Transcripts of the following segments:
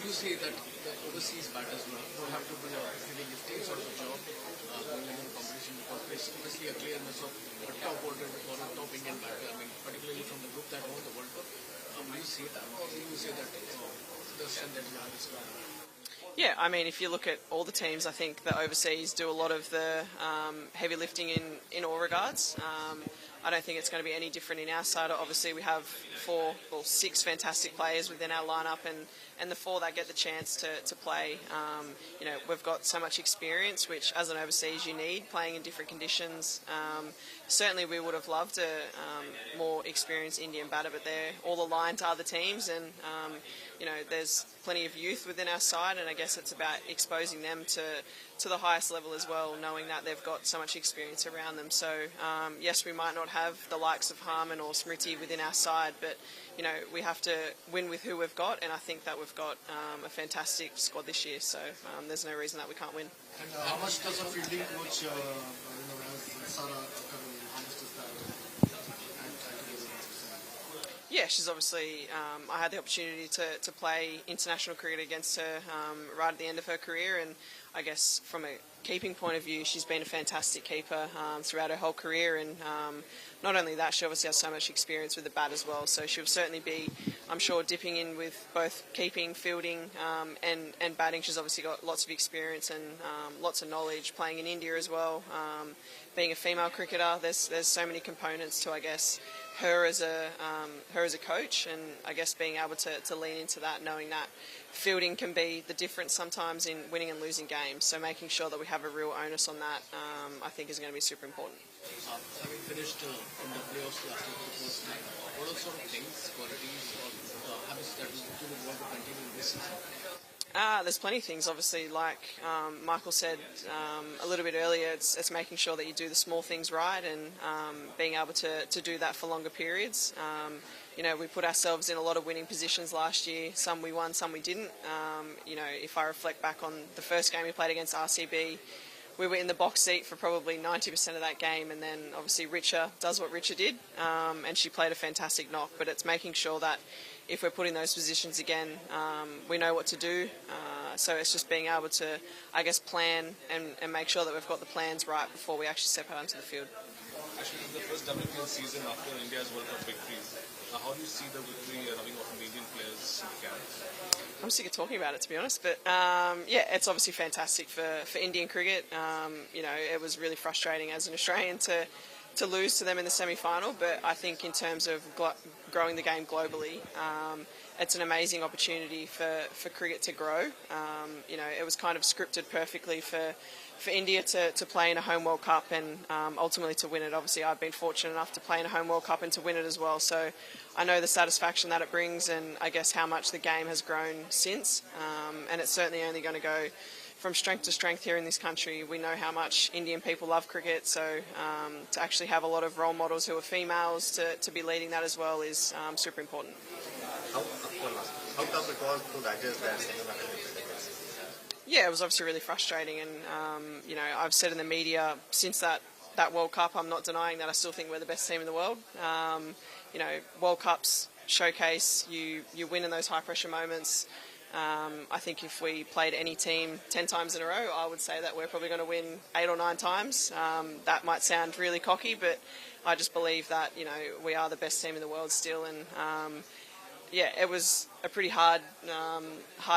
you say that the overseas batters don't have to be a heavy lifting sort of a job going into the competition because there's obviously a clearness of a top order or a top Indian batter, I mean, particularly from the group that won the World Cup. Do you see that, or do you say that the strength that you have is strong? Yeah, I mean, if you look at all the teams, I think the overseas do a lot of the heavy lifting in all regards. I don't think it's going to be any different in our side. Obviously, we have six fantastic players within our lineup, and the four that get the chance to play. We've got so much experience, which as an overseas you need, playing in different conditions. Certainly, we would have loved a more experienced Indian batter, but they're all aligned to other teams, and there's plenty of youth within our side, and I guess it's about exposing them to the highest level as well, knowing that they've got so much experience around them. So yes, we might not have the likes of Harman or Smriti within our side, but we have to win with who we've got, and I think that we've got a fantastic squad this year, so there's no reason that we can't win. And how much does a fielding coach, as Sara, how much does that Yeah, she's obviously, I had the opportunity to play international cricket against her right at the end of her career, and I guess from a keeping point of view, she's been a fantastic keeper throughout her whole career, and not only that, she obviously has so much experience with the bat as well, so she'll certainly be, I'm sure, dipping in with both keeping, fielding and batting. She's obviously got lots of experience and lots of knowledge, playing in India as well. Being a female cricketer, there's so many components to, I guess, her as a coach, and I guess being able to lean into that, knowing that fielding can be the difference sometimes in winning and losing games. So making sure that we have a real onus on that, I think, is going to be super important. Having finished in the playoffs last year for the first time, what are sort of things, qualities, or habits that you would want to continue in this season? There's plenty of things, obviously, like Michael said a little bit earlier, it's making sure that you do the small things right, and being able to do that for longer periods. We put ourselves in a lot of winning positions last year. Some we won, some we didn't. If I reflect back on the first game we played against RCB, we were in the box seat for probably 90% of that game, and then obviously Richa does what Richa did, and she played a fantastic knock, but it's making sure that if we're put in those positions again, we know what to do. So it's just being able to, I guess, plan and make sure that we've got the plans right before we actually step out onto the field. Actually, in the first WPL season after India's World Cup victories, how do you see the victory rubbing off on the Indian players in the camp? I'm sick of talking about it, to be honest, but it's obviously fantastic for Indian cricket. It was really frustrating as an Australian to lose to them in the semi-final, but I think in terms of growing the game globally, it's an amazing opportunity for cricket to grow. It was kind of scripted perfectly for India to play in a home World Cup and ultimately to win it. Obviously, I've been fortunate enough to play in a home World Cup and to win it as well, so I know the satisfaction that it brings, and I guess how much the game has grown since, and it's certainly only going to go from strength to strength here in this country. We know how much Indian people love cricket, so to actually have a lot of role models who are females to be leading that as well is super important. How tough it was to digest that? Yeah, it was obviously really frustrating, and I've said in the media since that World Cup, I'm not denying that I still think we're the best team in the world. World Cups showcase, you win in those high pressure moments. I think if we played any team 10 times in a row, I would say that we're probably going to win 8 or 9 times. That might sound really cocky, but I just believe that we are the best team in the world still, and it was a pretty hard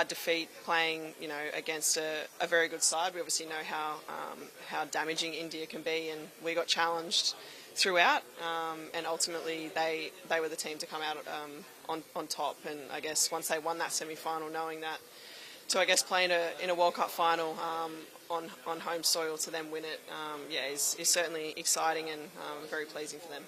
defeat playing against a very good side. We obviously know how damaging India can be, and we got challenged throughout, and ultimately they were the team to come out on top. And I guess once they won that semi-final, knowing that to play in a World Cup final on home soil to then win it, is certainly exciting and very pleasing for them.